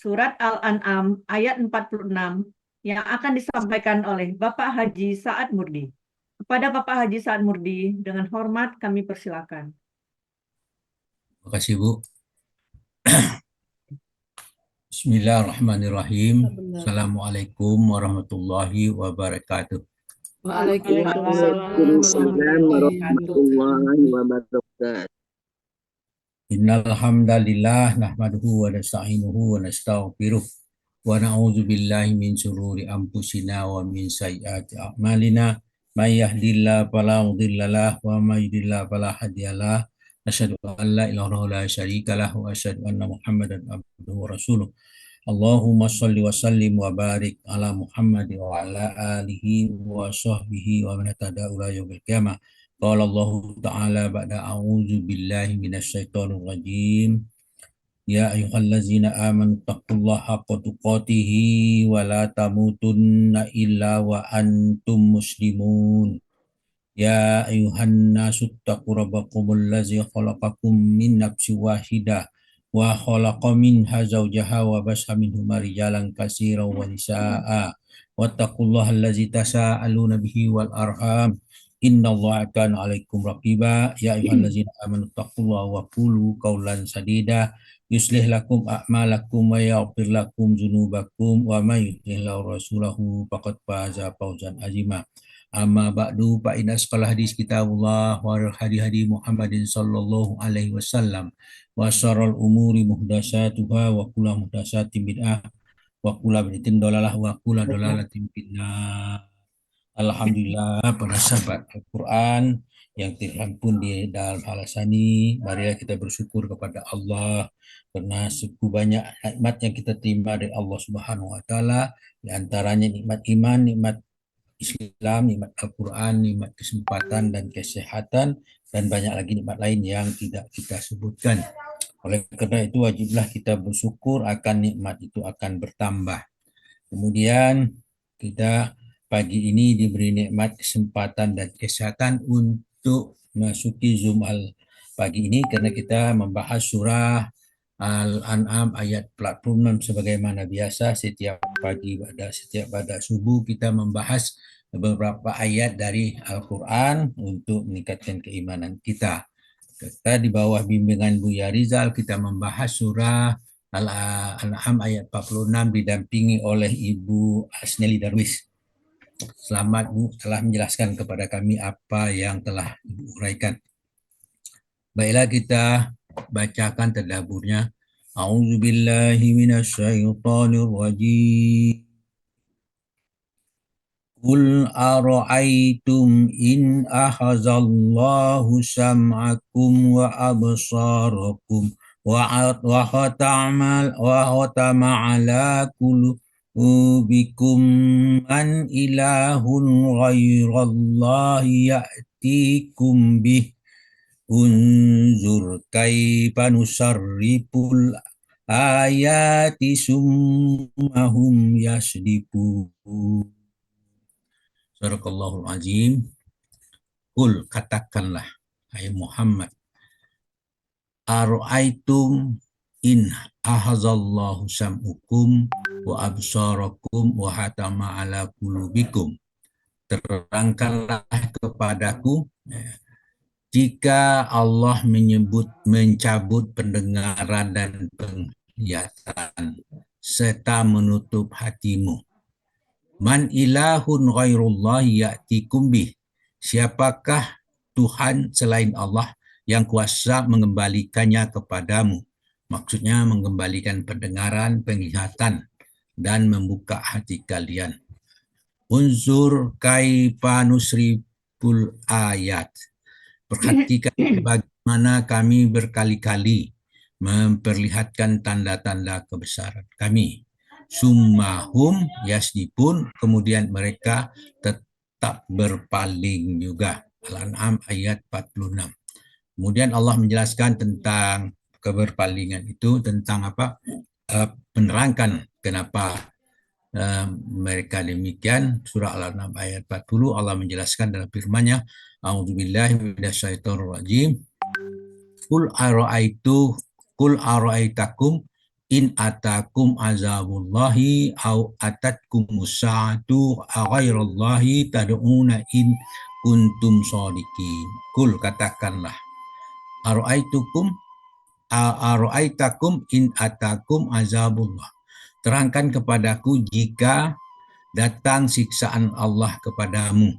surat Al-An'am ayat 46 yang akan disampaikan oleh Bapak Haji Saad Murdi. Kepada Bapak Haji Saad Murdi, dengan hormat kami persilakan. Terima kasih, Bu. Bismillahirrahmanirrahim. Assalamualaikum warahmatullahi wabarakatuh. Waalaikumsalam warahmatullahi wabarakatuh. Innal hamdalillah nahmaduhu wa nasta'inuhu wa nastaghfiruh wa na'udzu billahi min shururi anfusina wa min sayyiati a'malina. May yahdihillahu fala mudhillalah wa may yudhlil fala hadiyalah. Asyhadu an la ilaha illallah la syarika lah wa asyhadu anna Muhammadan abduhu wa rasuluh. Allahumma sholli wa sallim wa barik ala Muhammad wa ala alihi wa sahbihi wa man tabi'ahu ila yaumil qiyamah. Qala Allah Ta'ala ba'da a'udzu billahi minasyaitonir rajim. Ya ayyuhallazina amanu taqullaha haqqa tuqatih wa la tamutunna illa wa antum muslimun. Ya ayuhan nasu taqu rabbakumul ladzi khalaqakum min nafsin wahidah wa khalaqa minha zawjaha wa basa minhuma rijalan katsiran wa nisaa'a wattaqullaha allazi tasaaluna bihi wal arham innallaha kana 'alaikum raqiba. Ya ayyuhallazina amanu taqullaha wa qulu qawlan sadida yuslih lakum a'malakum wa yaghfir lakum dzunubakum wa may yuti'illahu rasulahu faqad faza fawzan 'azima. Amma ba'du fa inna asqal hadis kitabullah wa hadi Muhammadin sallallahu alaihi wasallam wa syarrul umuri muhdatsatuha wa kullu muhdatsatin bid'ah wa kullu bid'atin dalalah wa kullu dalalatin finnar. Alhamdulillah para sahabat Al-Quran yang terhimpun di dalam halasani, marilah kita bersyukur kepada Allah karena segitu banyak nikmat yang kita terima dari Allah Subhanahu wa taala, di antaranya nikmat iman, nikmat Islam, nikmat Al-Quran, nikmat kesempatan dan kesehatan, dan banyak lagi nikmat lain yang tidak kita sebutkan. Oleh karena itu wajiblah kita bersyukur akan nikmat itu akan bertambah. Kemudian kita pagi ini diberi nikmat kesempatan dan kesehatan untuk masuki Zoom pagi ini karena kita membahas surah Al-An'am ayat 46 sebagaimana biasa setiap pagi pada subuh kita membahas beberapa ayat dari Al-Quran untuk meningkatkan keimanan kita. Kita di bawah bimbingan Buya Rizal kita membahas surah Al-An'am ayat 46 didampingi oleh Ibu Asneli Darwis. Selamat Bu telah menjelaskan kepada kami apa yang telah Ibu uraikan. Baiklah kita bacakan tadaburnya. A'udzu billahi minasyaitonir rajim. Qul ara'aytum in akhazallahu sam'akum wa absarakum wa khatama ala qulubikum man ilahun ghairallahi ya'tikum bih. Unzur kaifa nusarriful ayati summahum yasdifun. Sadaqallahul azim. Qul katakanlah hai Muhammad, ara'aitum in ahazallahu sam'ukum wa absarakum wa hatama ala qulubikum. Terangkanlah kepadaku jika Allah mencabut pendengaran dan penglihatan serta menutup hatimu. Man ilahun ghairullah ya'tikum bih. Siapakah Tuhan selain Allah yang kuasa mengembalikannya kepadamu? Maksudnya mengembalikan pendengaran, penglihatan, dan membuka hati kalian. Unzur kaifa nusriful ayat. Perhatikan bagaimana kami berkali-kali memperlihatkan tanda-tanda kebesaran kami. Summahum yasdifun, kemudian mereka tetap berpaling juga. Al-An'am ayat 46. Kemudian Allah menjelaskan tentang keberpalingan itu, tentang apa? Menerangkan kenapa mereka demikian. Surah Al-An'am ayat 40 Allah menjelaskan dalam firman-Nya, A'udzubillahi minasyaitonir rajim. Qul ara'aitakum in atakum azabullahi au atatkumus sa'atu ghairallahi tad'una in kuntum shodiqin. Kul, katakanlah, aro'aitakum in atakum azabullah. Terangkan kepadaku jika datang siksaan Allah kepadamu.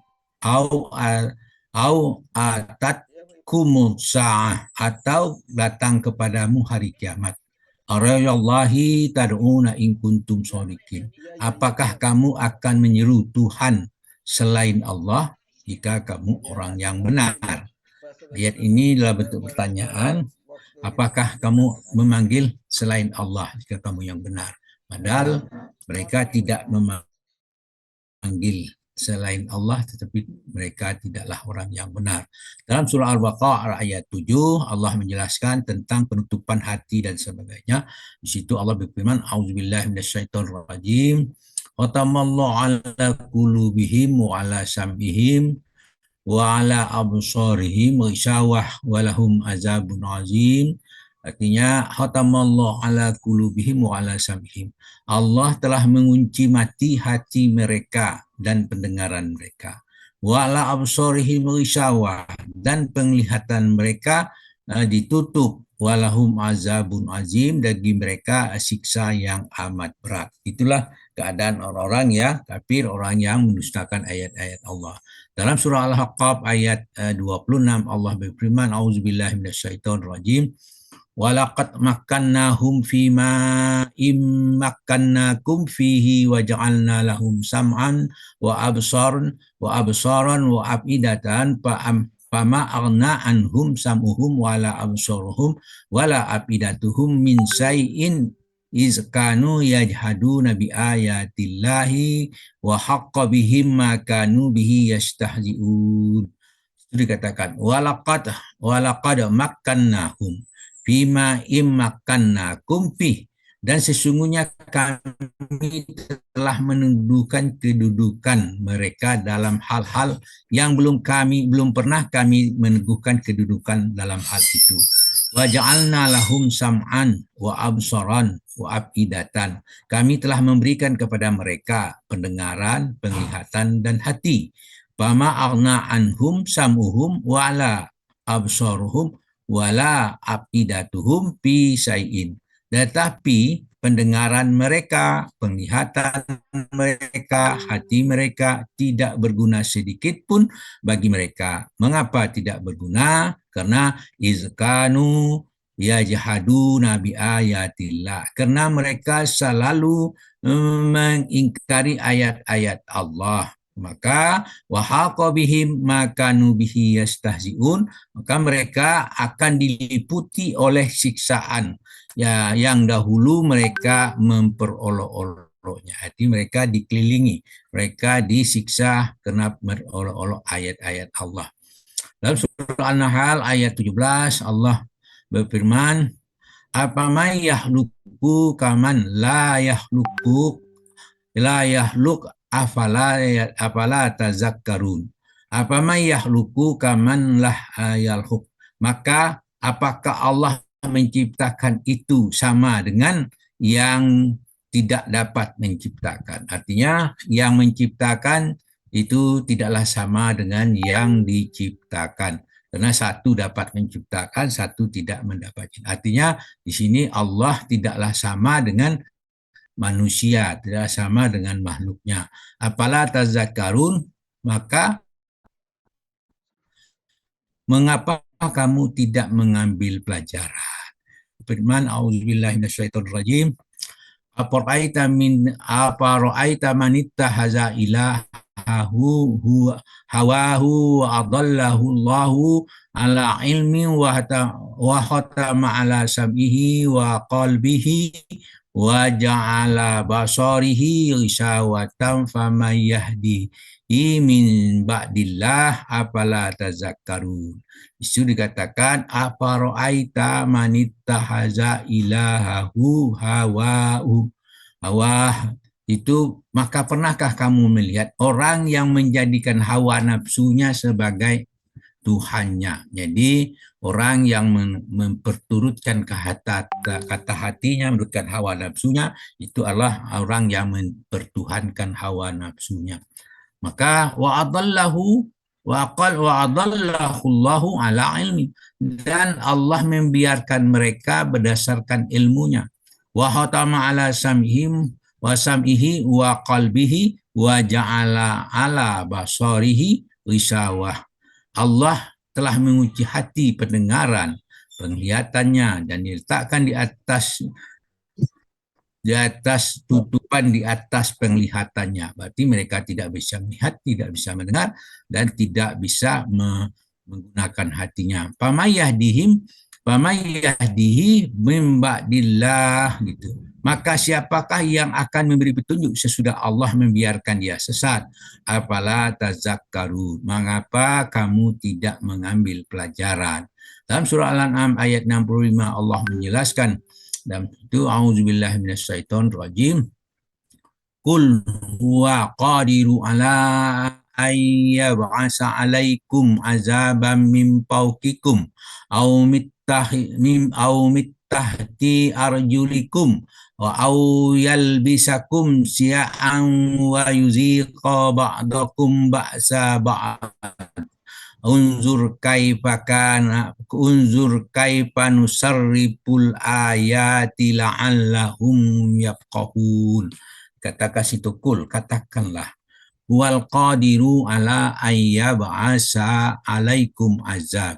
Au atatkumul sa'ah, atau datang kepadamu hari kiamat. Arayallahi tad'una in kuntum shodiqin. Apakah kamu akan menyeru Tuhan selain Allah jika kamu orang yang benar? Ayat ini adalah bentuk pertanyaan. Apakah kamu memanggil selain Allah jika kamu yang benar? Padahal mereka tidak memanggil selain Allah, tetapi mereka tidaklah orang yang benar. Dalam surah Al-Baqarah ayat 7, Allah menjelaskan tentang penutupan hati dan sebagainya. Di situ Allah berfirman, A'udzubillahi minasyaitonir rajim. Khatamallahu ala qulubihim wa ala sam'ihim wa ala absarihim ghishawah wa lahum azabun azim. Artinya, khatamallahu ala qulubihim wa ala sam'ihim. Allah telah mengunci mati hati mereka dan pendengaran mereka. Wa ala absarihim ghishawah, dan penglihatan mereka ditutup. Walahum azabun azim, bagi mereka siksa yang amat berat. Itulah keadaan orang-orang ya kafir, orang yang mendustakan ayat-ayat Allah. Dalam surah Al-Haqqaf ayat 26 Allah berfirman, A'udzubillahi minasyaitonir rajim. Walaqad makkannahum fima immakkannakum fihi wa ja'alna lahum sam'an wa absaran wa afidatan fama aghna anhum sam'uhum wala absaruhum wala afidatuhum min syai'in iz kanu yajhaduna bi ayatillahi wa haqqa bihim ma kanu bihi yastahzi'un. Itu dikatakan walaqad makkannahum fima immakkannakum fih, dan sesungguhnya kami telah menundukkan kedudukan mereka dalam hal-hal yang belum pernah kami meneguhkan kedudukan dalam hal itu. Wa ja'alna lahum sam'an wa absaran wa afidatan. Kami telah memberikan kepada mereka pendengaran, penglihatan, dan hati. Fama aghna anhum sam'uhum wala absaruhum wala afidatuhum fi syai'in. Tetapi pendengaran mereka, penglihatan mereka, hati mereka tidak berguna sedikit pun bagi mereka. Mengapa tidak berguna? Karena izkanu yajhaduna bi ayatillah. Karena mereka selalu mengingkari ayat-ayat Allah. Maka wahaqa bihim makanu bihi yastahziun, maka mereka akan diliputi oleh siksaan ya yang dahulu mereka memperolok-oloknya. Arti mereka dikelilingi, mereka disiksa karena berolok-olok ayat-ayat Allah. Dalam surah An-Nahl ayat 17 Allah berfirman, apaman yahluku kaman la yahluk afala tazakkarun. Apaman yahluku kaman lah yalhuk. Maka apakah Allah menciptakan itu sama dengan yang tidak dapat menciptakan? Artinya yang menciptakan itu tidaklah sama dengan yang diciptakan. Karena satu dapat menciptakan, satu tidak mendapat. Artinya di sini Allah tidaklah sama dengan manusia, tidak sama dengan makhluknya. Apalah tazakkarun, maka mengapa kamu tidak mengambil pelajaran? Firman auzubillahi minasyaitonir rajim. Apara'aita man ittahaza ilahahu hawahu wa adallahu Allahu ala ilmi wa khatama ala sam'ihi wa qalbihi wa ja'ala basarihi ghishawatan faman yahdihi min ba'dillah afala tazakkarun. Itu dikatakan apara'aita man ittahaza ilahahu hawahu. Itu maka pernahkah kamu melihat orang yang menjadikan hawa nafsunya sebagai Tuhannya. Jadi orang yang memperturutkan kata hatinya, menurutkan hawa nafsunya, itu adalah orang yang mempertuhankan hawa nafsunya. Maka wa'adallahu Allahu ala ilmi, dan Allah membiarkan mereka berdasarkan ilmunya. Wa hatama ala sam'ihi wa qalbihi wa ja'ala ala basarihi wisawah. Allah telah menguji hati, pendengaran, penglihatannya, dan diletakkan di atas tutupan di atas penglihatannya. Berarti mereka tidak bisa melihat, tidak bisa mendengar, dan tidak bisa menggunakan hatinya. Pamayahdihi min ba'dillah gitu. Maka siapakah yang akan memberi petunjuk sesudah Allah membiarkan dia sesat? Apalah tazakkaru, mengapa kamu tidak mengambil pelajaran? Dalam surah Al-An'am ayat 65 Allah menjelaskan, dan itu auzubillahi minasyaitonirrajim, qul huwa qadiru ala ayyab'asa alaikum azaban min fawqikum aw mittahti arjulikum wa au yalbisakum syi'an wa yuziqa ba'dakum ba'sa ba'd. Unzur kaifa nusarriful ayati la'allahum yafqahun. Katakan situ, kul, katakanlah, wal qadiru ala ayyab'asa alaikum azab.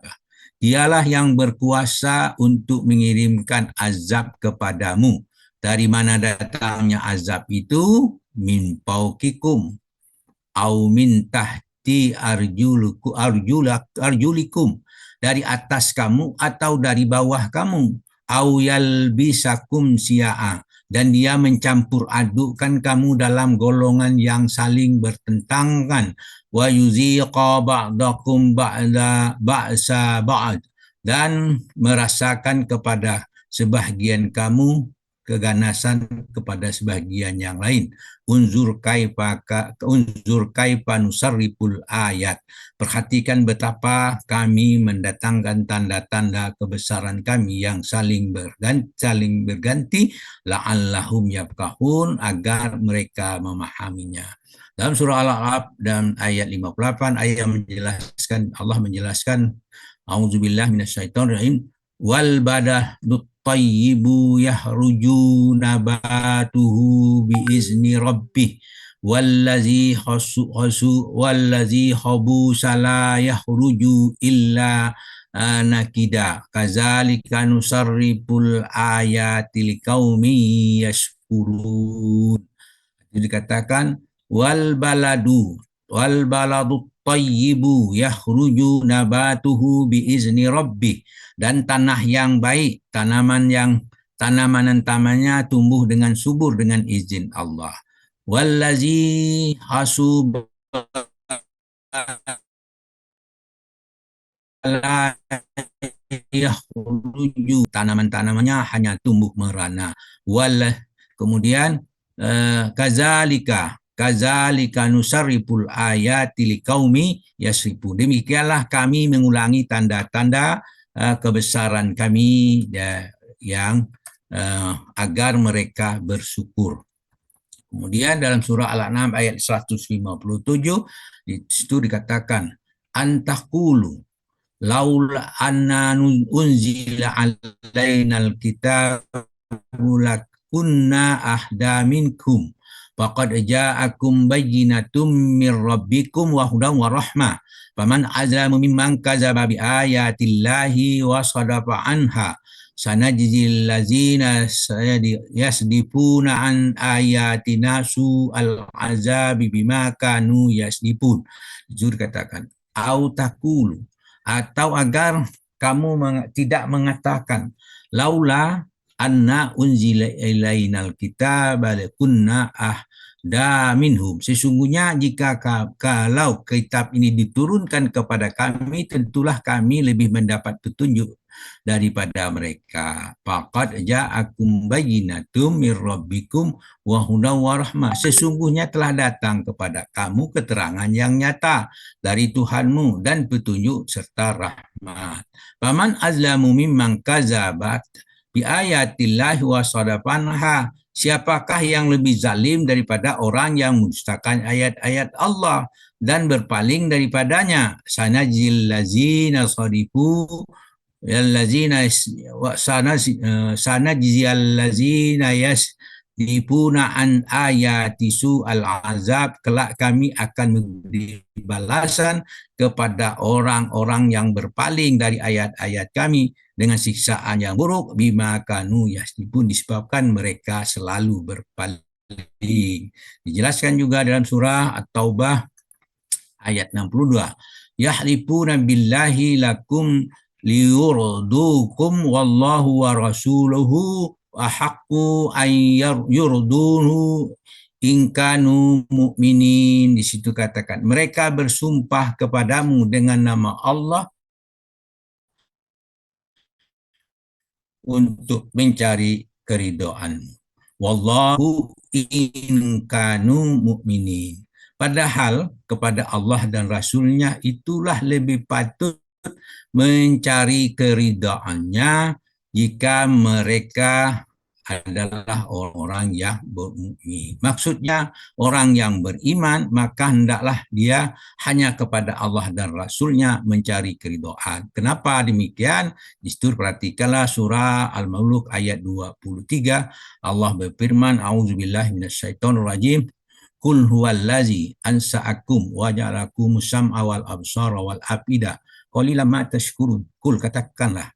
Dialah yang berkuasa untuk mengirimkan azab kepadamu. Dari mana datangnya azab itu? Min fauqikum au min tahti arjulikum, dari atas kamu atau dari bawah kamu. Au yalbisakum syi'a, dan dia mencampur adukkan kamu dalam golongan yang saling bertentangan. Wa yuziqa ba'dakum ba'sa ba'd, dan merasakan kepada sebahagian kamu keganasan kepada sebahagian yang lain. Unzur kaifa nusarriful ayat. Perhatikan betapa kami mendatangkan tanda-tanda kebesaran kami yang saling berganti la'allahum yafqahun, agar mereka memahaminya. Dalam surah Al-A'raf dan ayat 58 Allah menjelaskan auzubillahi minasyaitonirrajim, wal badahut tayyibu yahruju nabatuhu biizni rabbih wallazi khabusa la yahruju illa nakida kadzalika nusarriful ayati liqaumin yashkurun. Jadi dikatakan wal baladu tayyibu yahruju nabatuhu biizni rabbih, dan tanah yang baik, tanaman tamannya tumbuh dengan subur dengan izin Allah. Wallazi hasub yahruju, tanaman-tanamannya hanya tumbuh merana. Kemudian kazalika nusarriful ayati liqaumi yasrifun. Demikianlah kami mengulangi tanda-tanda kebesaran kami yang agar mereka bersyukur. Kemudian dalam surah Al-An'am ayat 157 di situ dikatakan antaqulu laula anna unzila alainal kitabu lakunna ahda minkum faqad ja'akum bayyinatum mir rabbikum wa hudan wa rahmah faman azlamu mimman kadzaba bi ayatillahi wa sadafa anha sanajzil ladzina yasdifuna an ayatina su'al azabi bima kanu yasdifun. Jujur katakan au taqulu, atau agar kamu tidak mengatakan laula anna unzila ilainal kitaba lakunna ahda minhum. Sesungguhnya jika kalau kitab ini diturunkan kepada kami, tentulah kami lebih mendapat petunjuk daripada mereka. Faqad ja'akum bayyinatum mir rabbikum wa hudaw wa rahmah. Sesungguhnya telah datang kepada kamu keterangan yang nyata dari Tuhanmu dan petunjuk serta rahmat. Faman azlamu mimman kazabat bi ayatillahi wa sadafanha. Siapakah yang lebih zalim daripada orang yang mendustakan ayat-ayat Allah dan berpaling daripadanya? Sanajil lazina sadifu allazina sanajziyal lazina yasdifuna an ayati su'al azab. Kelak kami akan memberi balasan kepada orang-orang yang berpaling dari ayat-ayat kami dengan siksaan yang buruk, bima kanu yasdifun, disebabkan mereka selalu berpaling. Dijelaskan juga dalam surah At-Taubah ayat 62. Yahlifuna billahi lakum liyurdukum wallahu wa rasuluhu ahaqqu an yurduhu in kanu mu'minin. Di situ katakan mereka bersumpah kepadamu dengan nama Allah untuk mencari keridhaan. Wallahu in kanu mu'minin. Padahal kepada Allah dan Rasulnya itulah lebih patut mencari keridhaannya jika mereka adalah orang-orang yang bermukmin. Maksudnya orang yang beriman maka hendaklah dia hanya kepada Allah dan Rasulnya mencari keridhaan. Kenapa demikian? Justru perhatikanlah surah Al-Mulk ayat 23. Allah berfirman, A'udzubillahi minasyaitonirrajim. Qul huwallazi ansa'akum wa ja'alakum sam'a wal absara wal afida qalilan ma tashkurun. Qul, katakanlah,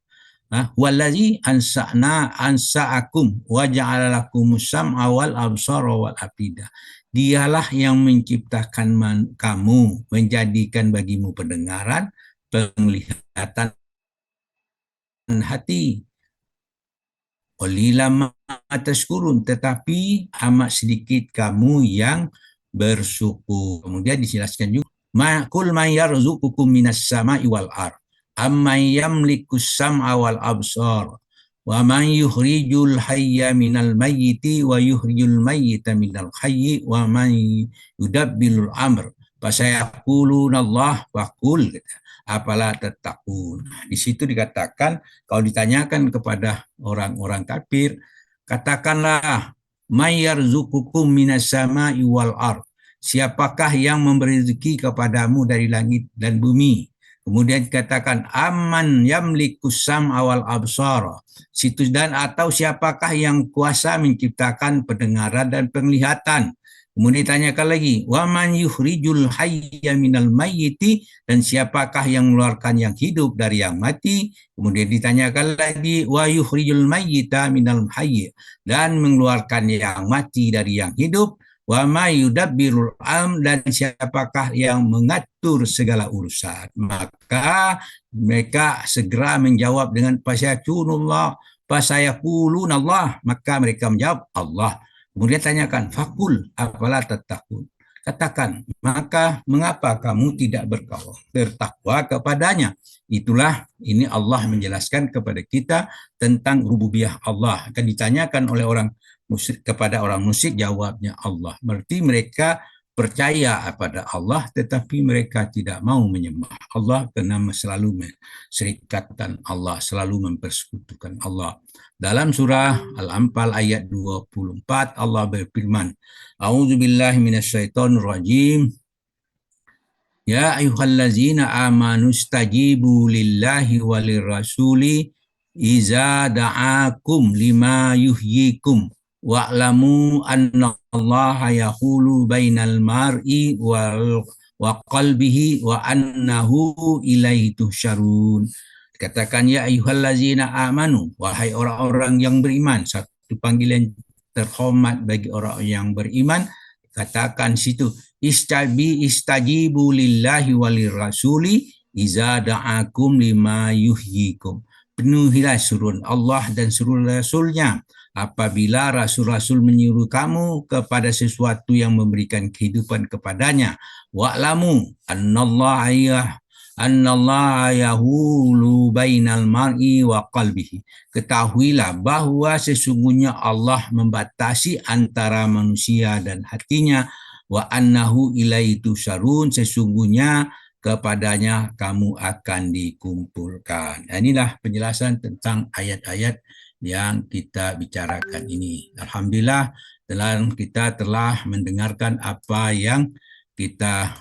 wallazi ansa'akum wa ja'ala lakum sam'a wal absara wal afida. Dialah yang menciptakan kamu, menjadikan bagimu pendengaran, penglihatan, hati. Qalilan ma tashkurun, tetapi amat sedikit kamu yang bersyukur. Kemudian dijelaskan juga, qul man yarzuqukum minas sama'i wal ardh amman yamlikus sam'a wal absar wa man yukhrijul hayya minal mayyiti wa yukhrijul mayyita minal hayyi wa man yudabbilul amr fasayaquluna Allah faqul afala tattaqun. Di situ dikatakan kalau ditanyakan kepada orang-orang kafir, katakanlah may yarzuqukum minas sama'i wal ardh, siapakah yang memberi rezeki kepadamu dari langit dan bumi? Kemudian dikatakan amman yamlikus sam'a wal absara, situ dan atau siapakah yang kuasa menciptakan pendengaran dan penglihatan. Kemudian ditanyakan lagi, wa man yukhrijul hayya minal mayyiti, dan siapakah yang mengeluarkan yang hidup dari yang mati. Kemudian ditanyakan lagi, wa yukhrijul mayyita minal hayy, dan mengeluarkan yang mati dari yang hidup. Wa may yudabbirul amr, dan siapakah yang mengatur segala urusan. Maka mereka segera menjawab dengan fasayaqulunallah, maka mereka menjawab Allah. Kemudian tanyakan, fakul afala tattaqun, katakan, maka mengapa kamu tidak bertakwa kepadanya? Itulah ini Allah menjelaskan kepada kita tentang rububiyah Allah. Akan ditanyakan oleh orang musyrik kepada orang musyrik, jawabnya Allah. Berarti mereka percaya kepada Allah tetapi mereka tidak mau menyembah Allah karena selalu menserikatkan Allah, selalu mempersekutukan Allah. Dalam surah Al-Anfal ayat 24 Allah berfirman, A'udzubillahi minasyaitonirrajim. Ya ayyuhallazina amanu stajibu lillahi walirrasuli iza da'akum lima yuhyikum wa'lamu annallaha yahulu bainal mar'i wa qalbihi wa annahu ilaihi tuhsyarun. Dikatakan ya ayyuhallazina amanu, wahai orang-orang yang beriman. Satu panggilan terhormat bagi orang yang beriman. Katakan situ, istajibu lillahi walirrasuli iza da'akum lima yuhyikum. Penuhilah suruhan Allah dan suruhan Rasulnya apabila Rasul-Rasul menyuruh kamu kepada sesuatu yang memberikan kehidupan kepadanya. Wa'lamu annallaha annallaha yahulu bainal mar'i wa qalbihi. Ketahuilah bahwa sesungguhnya Allah membatasi antara manusia dan hatinya, wa annahu ilaihi tusarun, sesungguhnya kepadanya kamu akan dikumpulkan. Inilah penjelasan tentang ayat-ayat yang kita bicarakan ini. Alhamdulillah, kita telah mendengarkan apa yang kita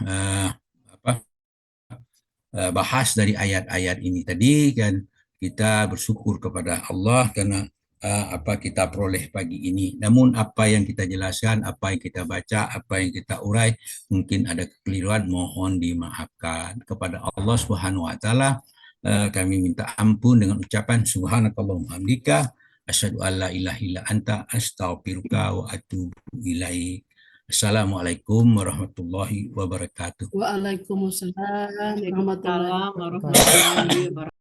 bahas dari ayat-ayat ini tadi, kan kita bersyukur kepada Allah karena apa kita peroleh pagi ini. Namun apa yang kita jelaskan, apa yang kita baca, apa yang kita urai, mungkin ada kekeliruan, mohon dimaafkan. Kepada Allah Subhanahu wa taala kami minta ampun dengan ucapan subhanakallahumma hamdika asyhadu an la ilaha illa anta astaghfiruka wa atubu ilaik. Assalamualaikum warahmatullahi wabarakatuh. Waalaikumsalam warahmatullahi Waalaikumsalam warahmatullahi wabarakatuh.